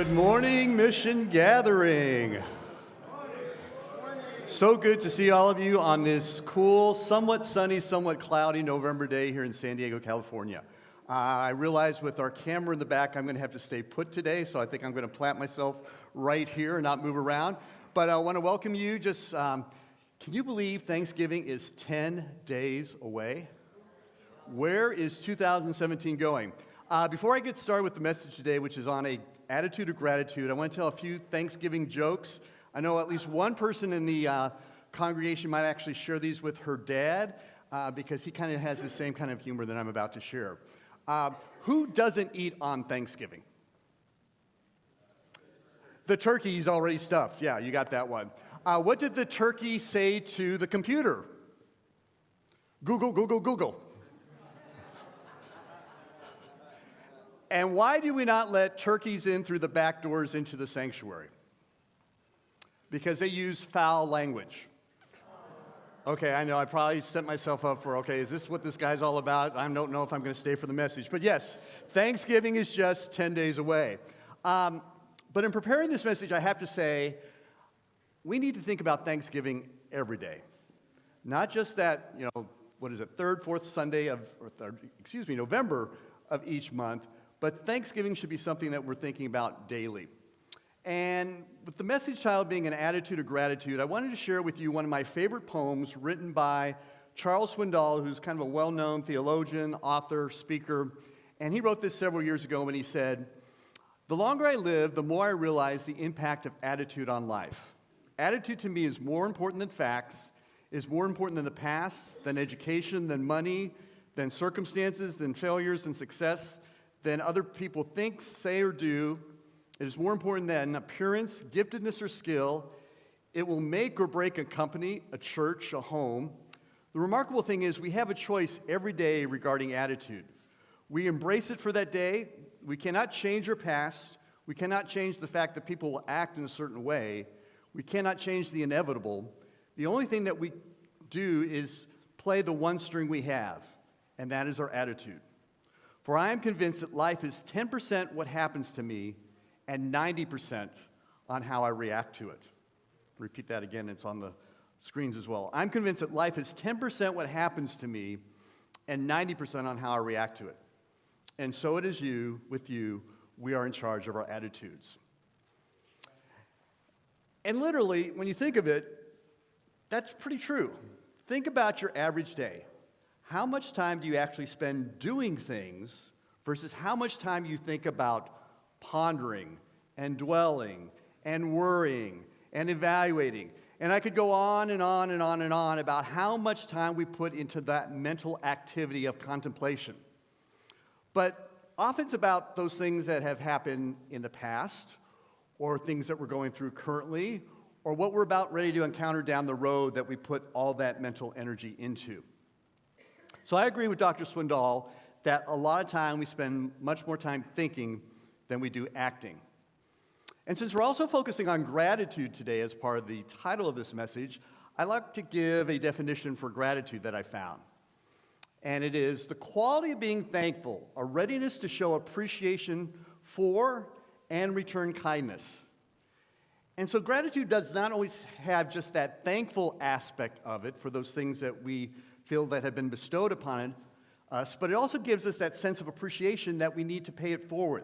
Good morning, Mission Gathering. So good to see all of you on this cool, somewhat sunny, somewhat cloudy November day here in San Diego, California. I realize with our camera in the back, I'm going to have to stay put today, so I think I'm going to plant myself right here and not move around. But I want to welcome you. Can you believe Thanksgiving is 10 days away? Where is 2017 going? Before I get started with the message today, which is on a attitude of gratitude, I want to tell a few Thanksgiving jokes. I know at least one person in the congregation might actually share these with her dad because he kind of has the same kind of humor that I'm about to share. Who doesn't eat on Thanksgiving? The turkey's already stuffed. Yeah, you got that one. What did the turkey say to the computer? Google, Google, Google. And why do we not let turkeys in through the back doors into the sanctuary? Because they use foul language. Okay, I know, I probably set myself up for, okay, is this what this guy's all about? I don't know if I'm going to stay for the message. But yes, Thanksgiving is just 10 days away. But in preparing this message, I have to say, we need to think about Thanksgiving every day. Not just that, third, fourth Sunday November of each month, but Thanksgiving should be something that we're thinking about daily. And with the message title being an attitude of gratitude, I wanted to share with you one of my favorite poems written by Charles Swindoll, who's kind of a well-known theologian, author, speaker. And he wrote this several years ago when he said, "The longer I live, the more I realize the impact of attitude on life. Attitude to me is more important than facts, is more important than the past, than education, than money, than circumstances, than failures and success, than other people think, say, or do. It is more important than appearance, giftedness, or skill. It will make or break a company, a church, a home. The remarkable thing is we have a choice every day regarding attitude. We embrace it for that day. We cannot change our past. We cannot change the fact that people will act in a certain way. We cannot change the inevitable. The only thing that we do is play the one string we have, and that is our attitude. For I am convinced that life is 10% what happens to me and 90% on how I react to it." Repeat that again, it's on the screens as well. I'm convinced that life is 10% what happens to me and 90% on how I react to it. And so it is with you, we are in charge of our attitudes. And literally, when you think of it, that's pretty true. Think about your average day. How much time do you actually spend doing things versus how much time you think about pondering and dwelling and worrying and evaluating? And I could go on and on and on and on about how much time we put into that mental activity of contemplation. But often it's about those things that have happened in the past or things that we're going through currently or what we're about ready to encounter down the road that we put all that mental energy into. So I agree with Dr. Swindoll that a lot of time we spend much more time thinking than we do acting. And since we're also focusing on gratitude today as part of the title of this message, I'd like to give a definition for gratitude that I found. And it is the quality of being thankful, a readiness to show appreciation for and return kindness. And so gratitude does not always have just that thankful aspect of it for those things that we feel that have been bestowed upon us, but it also gives us that sense of appreciation that we need to pay it forward,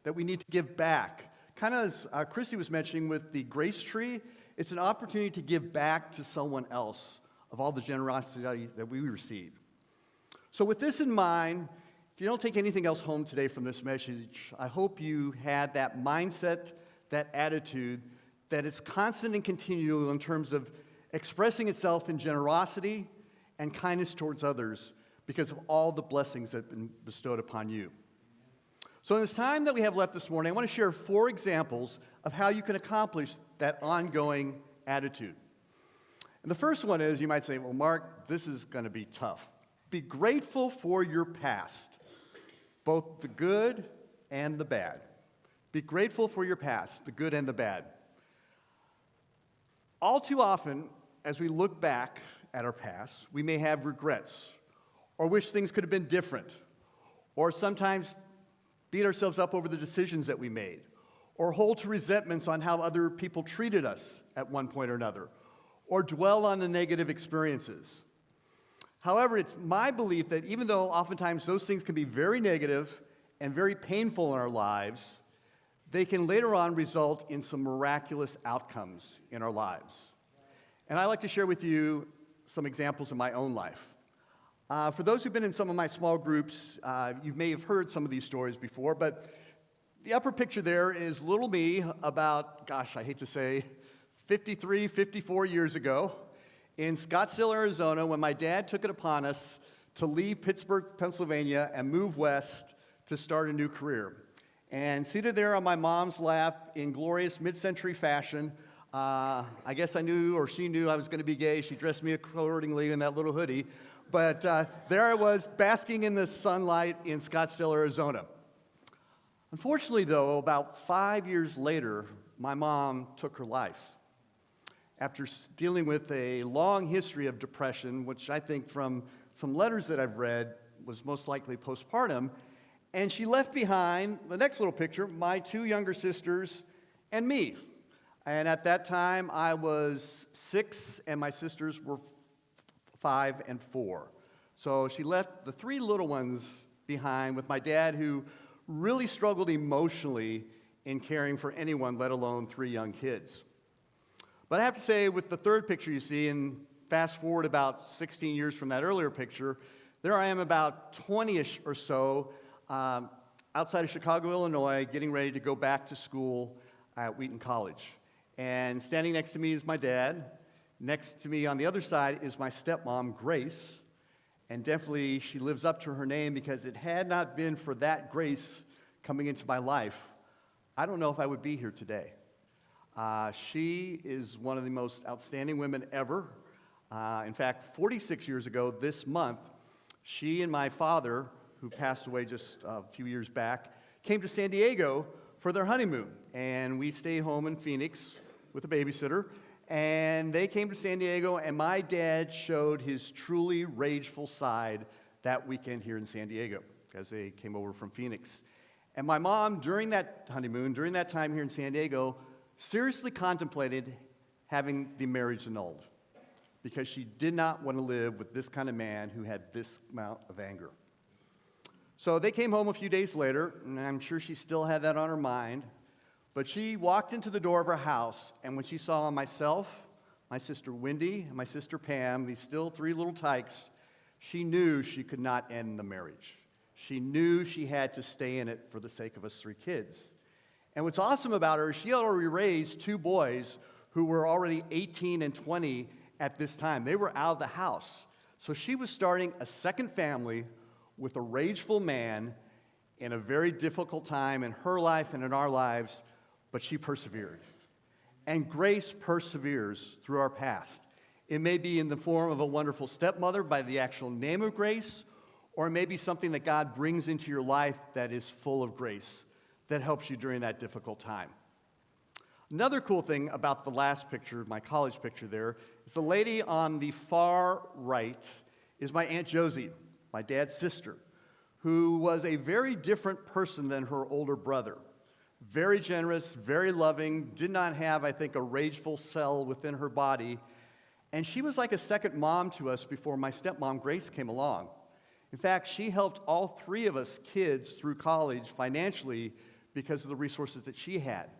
that we need to give back. Kind of as Christy was mentioning with the grace tree, it's an opportunity to give back to someone else of all the generosity that we receive. So with this in mind, if you don't take anything else home today from this message, I hope you had that mindset, that attitude, that is constant and continual in terms of expressing itself in generosity and kindness towards others because of all the blessings that have been bestowed upon you. So in this time that we have left this morning, I want to share 4 examples of how you can accomplish that ongoing attitude. And the first one is, you might say, well, Mark, this is going to be tough. Be grateful for your past, both the good and the bad. Be grateful for your past, the good and the bad. All too often, as we look back at our past, we may have regrets or wish things could have been different, or sometimes beat ourselves up over the decisions that we made, or hold to resentments on how other people treated us at one point or another, or dwell on the negative experiences. However, it's my belief that even though oftentimes those things can be very negative and very painful in our lives, they can later on result in some miraculous outcomes in our lives. And I'd like to share with you some examples in my own life. For those who've been in some of my small groups, you may have heard some of these stories before, but the upper picture there is little me about, gosh, I hate to say, 53, 54 years ago in Scottsdale, Arizona, when my dad took it upon us to leave Pittsburgh, Pennsylvania, and move west to start a new career. And seated there on my mom's lap in glorious mid-century fashion, I guess I knew, or she knew I was going to be gay. She dressed me accordingly in that little hoodie. But there I was, basking in the sunlight in Scottsdale, Arizona. Unfortunately, though, about 5 years later, my mom took her life. After dealing with a long history of depression, which I think from some letters that I've read was most likely postpartum, and she left behind, the next little picture, my two younger sisters and me. And at that time, I was 6, and my sisters were 5 and 4. So she left the 3 little ones behind with my dad, who really struggled emotionally in caring for anyone, let alone 3 young kids. But I have to say, with the third picture you see, and fast forward about 16 years from that earlier picture, there I am about 20-ish or so, outside of Chicago, Illinois, getting ready to go back to school at Wheaton College. And standing next to me is my dad. Next to me on the other side is my stepmom, Grace. And definitely she lives up to her name, because it had not been for that Grace coming into my life, I don't know if I would be here today. She is one of the most outstanding women ever. In fact, 46 years ago this month, she and my father, who passed away just a few years back, came to San Diego for their honeymoon. And we stayed home in Phoenix with a babysitter. And they came to San Diego, and my dad showed his truly rageful side that weekend here in San Diego, as they came over from Phoenix. And my mom, during that honeymoon, during that time here in San Diego, seriously contemplated having the marriage annulled, because she did not want to live with this kind of man who had this amount of anger. So they came home a few days later, and I'm sure she still had that on her mind. But she walked into the door of her house, and when she saw myself, my sister Wendy, and my sister Pam, these still 3 little tykes, she knew she could not end the marriage. She knew she had to stay in it for the sake of us 3 kids. And what's awesome about her is she already raised 2 boys who were already 18 and 20 at this time. They were out of the house. So she was starting a second family with a rageful man in a very difficult time in her life and in our lives, but she persevered. And grace perseveres through our past. It may be in the form of a wonderful stepmother by the actual name of grace, or it may be something that God brings into your life that is full of grace, that helps you during that difficult time. Another cool thing about the last picture, my college picture there, is the lady on the far right is my Aunt Josie, my dad's sister, who was a very different person than her older brother. Very generous, very loving, did not have, I think, a rageful cell within her body. And she was like a second mom to us before my stepmom, Grace, came along. In fact, she helped all 3 of us kids through college financially because of the resources that she had.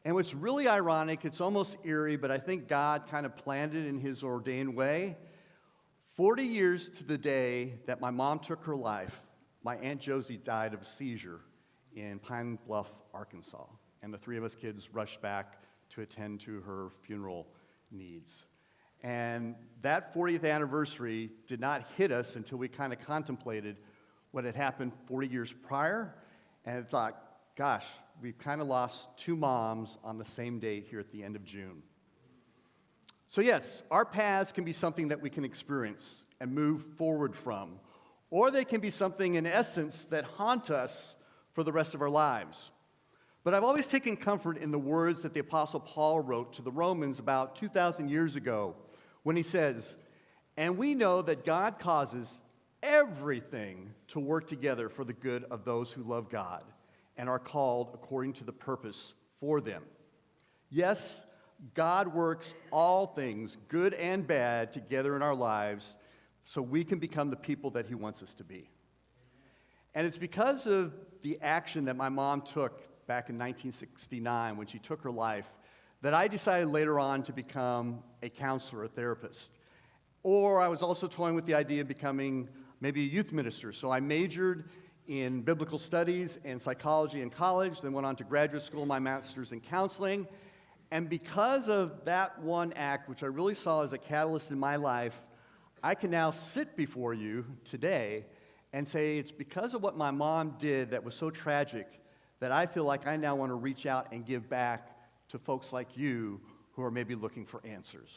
And what's really ironic, it's almost eerie, but I think God kind of planned it in his ordained way. 40 years to the day that my mom took her life, my Aunt Josie died of a seizure in Pine Bluff, Arkansas. And the 3 of us kids rushed back to attend to her funeral needs. And that 40th anniversary did not hit us until we kind of contemplated what had happened 40 years prior, and thought, gosh, we've kind of lost 2 moms on the same date here at the end of June. So yes, our paths can be something that we can experience and move forward from, or they can be something in essence that haunt us for the rest of our lives. But I've always taken comfort in the words that the Apostle Paul wrote to the Romans about 2,000 years ago, when he says, "And we know that God causes everything to work together for the good of those who love God and are called according to the purpose for them. Yes, God works all things, good and bad, together in our lives so we can become the people that he wants us to be. And it's because of the action that my mom took back in 1969 when she took her life that I decided later on to become a counselor, a therapist. Or I was also toying with the idea of becoming maybe a youth minister. So I majored in biblical studies and psychology in college, then went on to graduate school, my master's in counseling. And because of that one act, which I really saw as a catalyst in my life, I can now sit before you today and say it's because of what my mom did that was so tragic that I feel like I now want to reach out and give back to folks like you who are maybe looking for answers,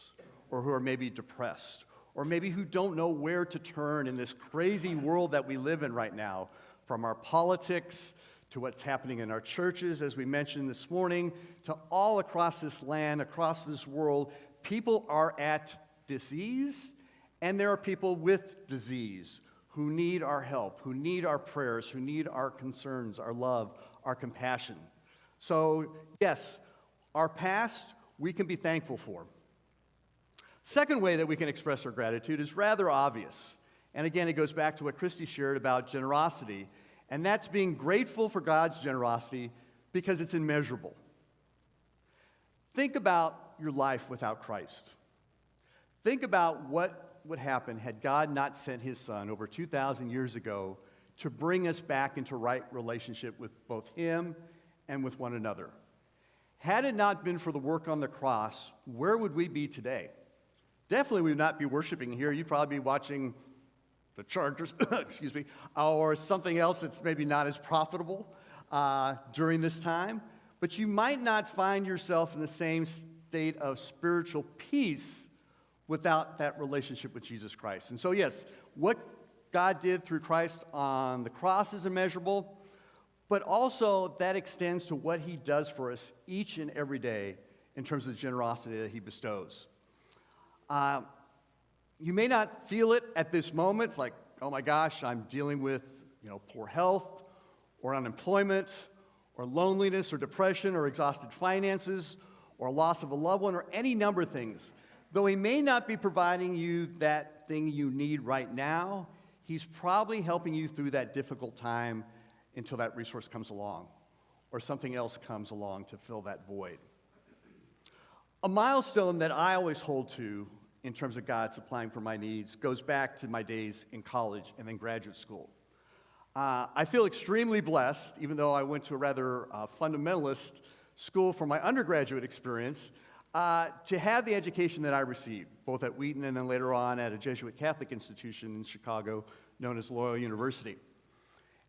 or who are maybe depressed, or maybe who don't know where to turn in this crazy world that we live in right now, from our politics to what's happening in our churches, as we mentioned this morning, to all across this land, across this world. People are at disease, and there are people with disease who need our help, who need our prayers, who need our concerns, our love, our compassion. So, yes, our past we can be thankful for. Second way that we can express our gratitude is rather obvious. And again, it goes back to what Christy shared about generosity, and that's being grateful for God's generosity because it's immeasurable. Think about your life without Christ. Think about what would happen had God not sent his son over 2,000 years ago to bring us back into right relationship with both him and with one another. Had it not been for the work on the cross, where would we be today? Definitely we would not be worshiping here. You'd probably be watching the Chargers, excuse me, or something else that's maybe not as profitable during this time. But you might not find yourself in the same state of spiritual peace without that relationship with Jesus Christ. And so, yes, what God did through Christ on the cross is immeasurable, but also that extends to what he does for us each and every day in terms of the generosity that he bestows. You may not feel it at this moment. It's like, oh my gosh, I'm dealing with poor health or unemployment or loneliness or depression or exhausted finances or loss of a loved one or any number of things. Though he may not be providing you that thing you need right now, he's probably helping you through that difficult time until that resource comes along or something else comes along to fill that void. A milestone that I always hold to in terms of God supplying for my needs goes back to my days in college and then graduate school. I feel extremely blessed, even though I went to a rather fundamentalist school for my undergraduate experience, to have the education that I received, both at Wheaton and then later on at a Jesuit Catholic institution in Chicago known as Loyola University.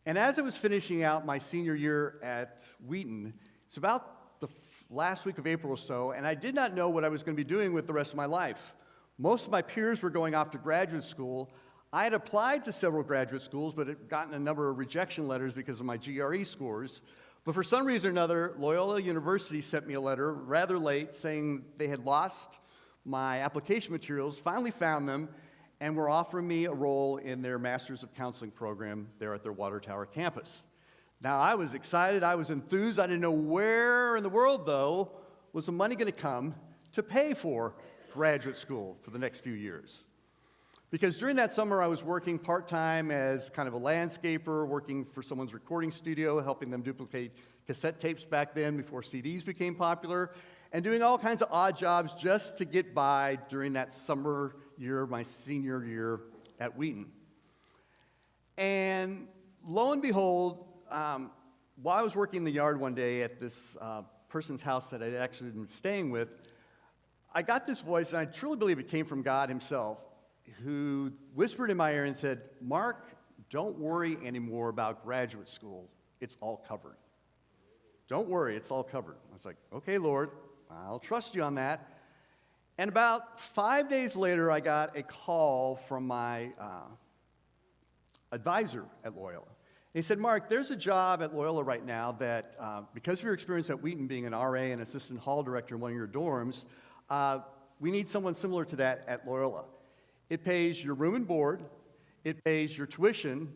And as I was finishing out my senior year at Wheaton, it's about the last week of April or so, and I did not know what I was going to be doing with the rest of my life. Most of my peers were going off to graduate school. I had applied to several graduate schools, but had gotten a number of rejection letters because of my GRE scores. But for some reason or another, Loyola University sent me a letter rather late saying they had lost my application materials, finally found them, and were offering me a role in their Master's of Counseling program there at their Water Tower campus. Now, I was excited. I was enthused. I didn't know where in the world, though, was the money going to come to pay for graduate school for the next few years. Because during that summer, I was working part-time as kind of a landscaper, working for someone's recording studio, helping them duplicate cassette tapes back then before CDs became popular, and doing all kinds of odd jobs just to get by during that summer year, my senior year at Wheaton. And lo and behold, while I was working in the yard one day at this person's house that I'd actually been staying with, I got this voice, and I truly believe it came from God himself, who whispered in my ear and said, "Mark, don't worry anymore about graduate school. It's all covered. Don't worry, it's all covered." I was like, "Okay, Lord, I'll trust you on that." And about 5 days later, I got a call from my advisor at Loyola. He said, "Mark, there's a job at Loyola right now that, because of your experience at Wheaton being an RA and assistant hall director in one of your dorms, we need someone similar to that at Loyola. It pays your room and board, it pays your tuition,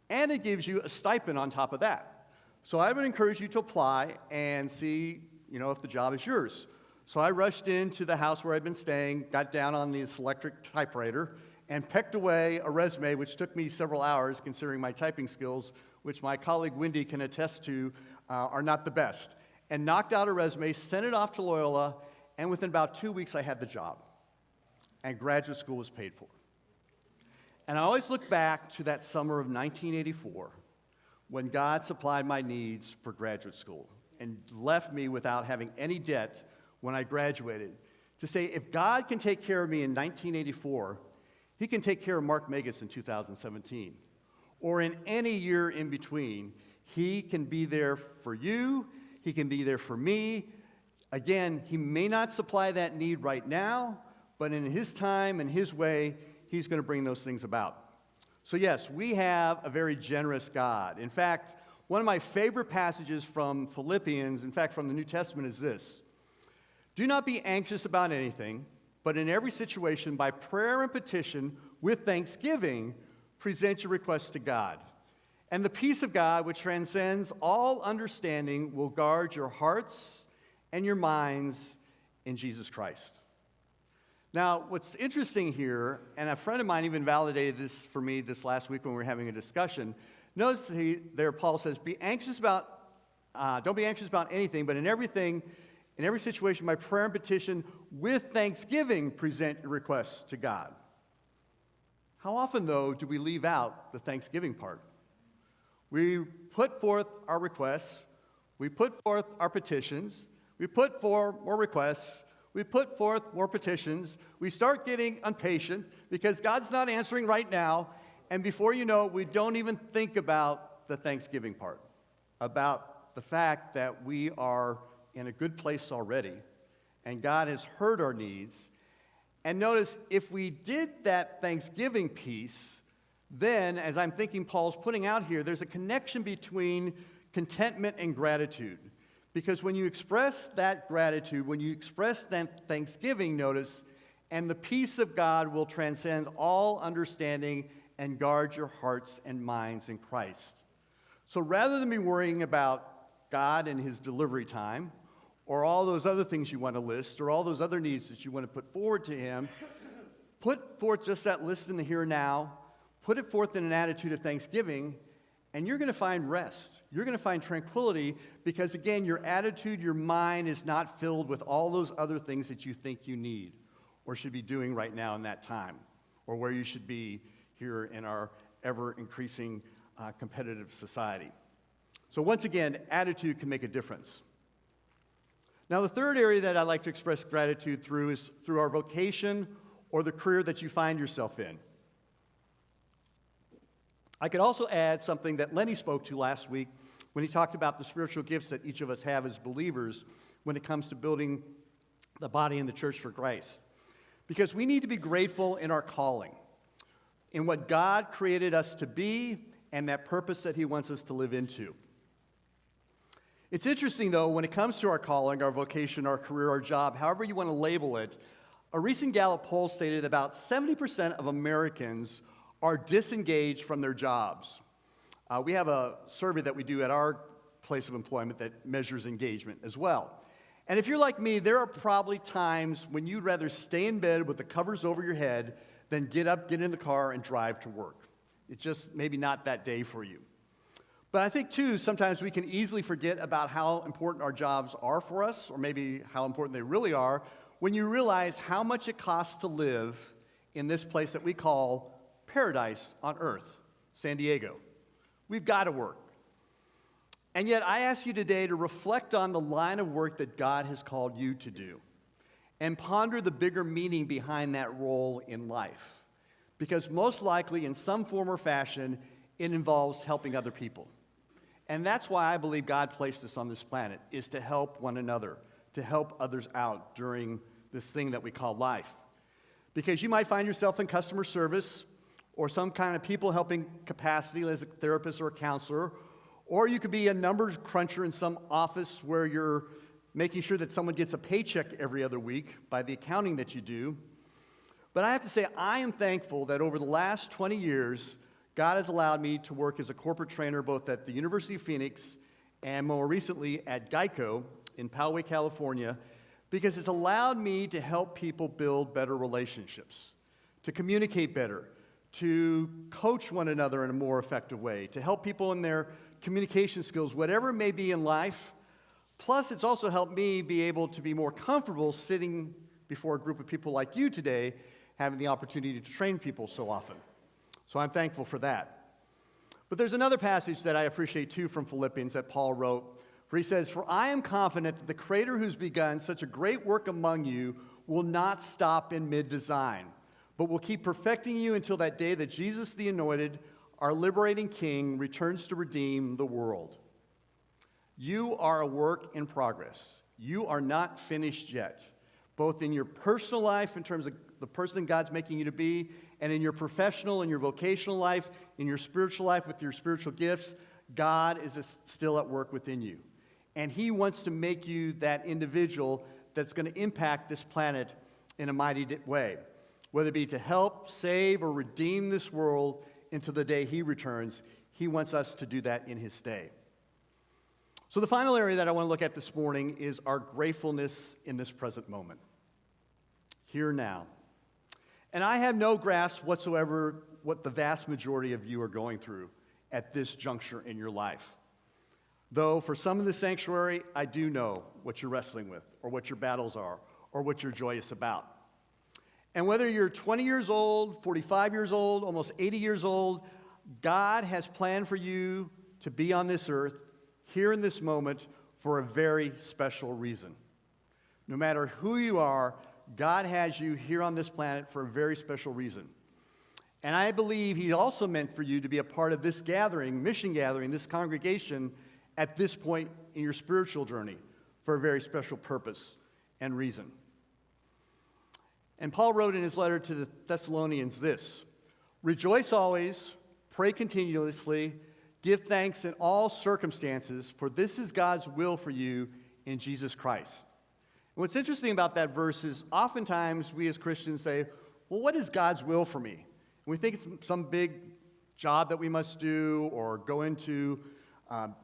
and it gives you a stipend on top of that. So I would encourage you to apply and see, if the job is yours. So I rushed into the house where I'd been staying, got down on this electric typewriter, and pecked away a resume, which took me several hours considering my typing skills, which my colleague Wendy can attest to are not the best, and knocked out a resume, sent it off to Loyola, and within about 2 weeks I had the job, and graduate school was paid for. And I always look back to that summer of 1984 when God supplied my needs for graduate school and left me without having any debt when I graduated, to say if God can take care of me in 1984, he can take care of Mark Magis in 2017. Or in any year in between, he can be there for you, he can be there for me. Again, he may not supply that need right now, but in his time and his way, he's going to bring those things about. So yes, we have a very generous God. In fact, one of my favorite passages from Philippians, in fact from the New Testament, is this: do not be anxious about anything, but in every situation, by prayer and petition, with thanksgiving, present your requests to God. And the peace of God, which transcends all understanding, will guard your hearts and your minds in Jesus Christ. Now, what's interesting here, and a friend of mine even validated this for me this last week when we were having a discussion, notice there Paul says, don't be anxious about anything, but in everything, in every situation, by prayer and petition, with thanksgiving, present your requests to God. How often, though, do we leave out the thanksgiving part? We put forth our requests, we put forth our petitions, we put forth more requests, we put forth more petitions, we start getting impatient because God's not answering right now, and before you know it, we don't even think about the thanksgiving part, about the fact that we are in a good place already, and God has heard our needs. And notice, if we did that thanksgiving piece, then, as I'm thinking Paul's putting out here, there's a connection between contentment and gratitude. Because when you express that gratitude, when you express that thanksgiving, notice, and the peace of God will transcend all understanding and guard your hearts and minds in Christ. So rather than be worrying about God and his delivery time, or all those other things you want to list, or all those other needs that you want to put forward to him, put forth just that list in the here and now, put it forth in an attitude of thanksgiving, and you're going to find rest. You're going to find tranquility because, again, your attitude, your mind is not filled with all those other things that you think you need or should be doing right now in that time, or where you should be here in our ever-increasing competitive society. So once again, attitude can make a difference. Now, the third area that I like to express gratitude through is through our vocation or the career that you find yourself in. I could also add something that Lenny spoke to last week when he talked about the spiritual gifts that each of us have as believers when it comes to building the body in the church for Christ. Because we need to be grateful in our calling, in what God created us to be and that purpose that he wants us to live into. It's interesting, though, when it comes to our calling, our vocation, our career, our job, however you want to label it, a recent Gallup poll stated about 70% of Americans are disengaged from their jobs. We have a survey that we do at our place of employment that measures engagement as well. And if you're like me, there are probably times when you'd rather stay in bed with the covers over your head than get up, get in the car, and drive to work. It's just maybe not that day for you. But I think, too, sometimes we can easily forget about how important our jobs are for us, or maybe how important they really are, when you realize how much it costs to live in this place that we call paradise on earth, San Diego. We've got to work. And yet I ask you today to reflect on the line of work that God has called you to do and ponder the bigger meaning behind that role in life. Because most likely, in some form or fashion, it involves helping other people. And that's why I believe God placed us on this planet, is to help one another, to help others out during this thing that we call life. Because you might find yourself in customer service, or some kind of people helping capacity as a therapist or a counselor, or you could be a numbers cruncher in some office where you're making sure that someone gets a paycheck every other week by the accounting that you do. But I have to say, I am thankful that over the last 20 years, God has allowed me to work as a corporate trainer both at the University of Phoenix and more recently at Geico in Poway, California, because it's allowed me to help people build better relationships, to communicate better, to coach one another in a more effective way, to help people in their communication skills, whatever it may be in life. Plus, it's also helped me be able to be more comfortable sitting before a group of people like you today, having the opportunity to train people so often. So I'm thankful for that. But there's another passage that I appreciate too from Philippians that Paul wrote, where he says, "For I am confident that the Creator who's begun such a great work among you will not stop in mid-design, but will keep perfecting you until that day that Jesus the Anointed, our liberating King, returns to redeem the world." You are a work in progress. You are not finished yet, both in your personal life in terms of the person God's making you to be, and in your professional and your vocational life, in your spiritual life with your spiritual gifts. God is still at work within you. And He wants to make you that individual that's going to impact this planet in a mighty way, whether it be to help, save, or redeem this world until the day He returns. He wants us to do that in His day. So the final area that I want to look at this morning is our gratefulness in this present moment. Here now. And I have no grasp whatsoever what the vast majority of you are going through at this juncture in your life. Though for some in the sanctuary, I do know what you're wrestling with, or what your battles are, or what you're joyous about. And whether you're 20 years old, 45 years old, almost 80 years old, God has planned for you to be on this earth, here in this moment, for a very special reason. No matter who you are, God has you here on this planet for a very special reason. And I believe He also meant for you to be a part of this gathering, mission gathering, this congregation, at this point in your spiritual journey for a very special purpose and reason. And Paul wrote in his letter to the Thessalonians this: "Rejoice always, pray continuously, give thanks in all circumstances, for this is God's will for you in Jesus Christ." And what's interesting about that verse is oftentimes we as Christians say, well, what is God's will for me? And we think it's some big job that we must do, or go into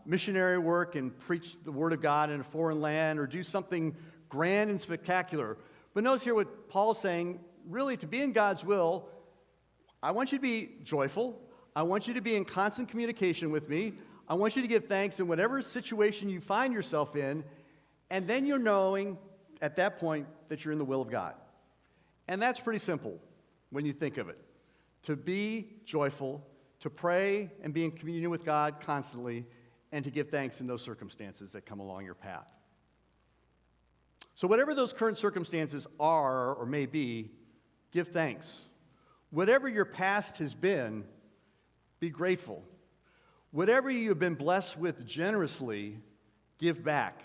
missionary work and preach the Word of God in a foreign land, or do something grand and spectacular. But notice here what Paul's saying, really to be in God's will, I want you to be joyful. I want you to be in constant communication with me. I want you to give thanks in whatever situation you find yourself in, and then you're knowing at that point that you're in the will of God. And that's pretty simple when you think of it. To be joyful, to pray and be in communion with God constantly, and to give thanks in those circumstances that come along your path. So whatever those current circumstances are or may be, give thanks. Whatever your past has been, be grateful. Whatever you have been blessed with generously, give back.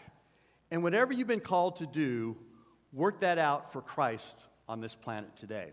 And whatever you've been called to do, work that out for Christ on this planet today.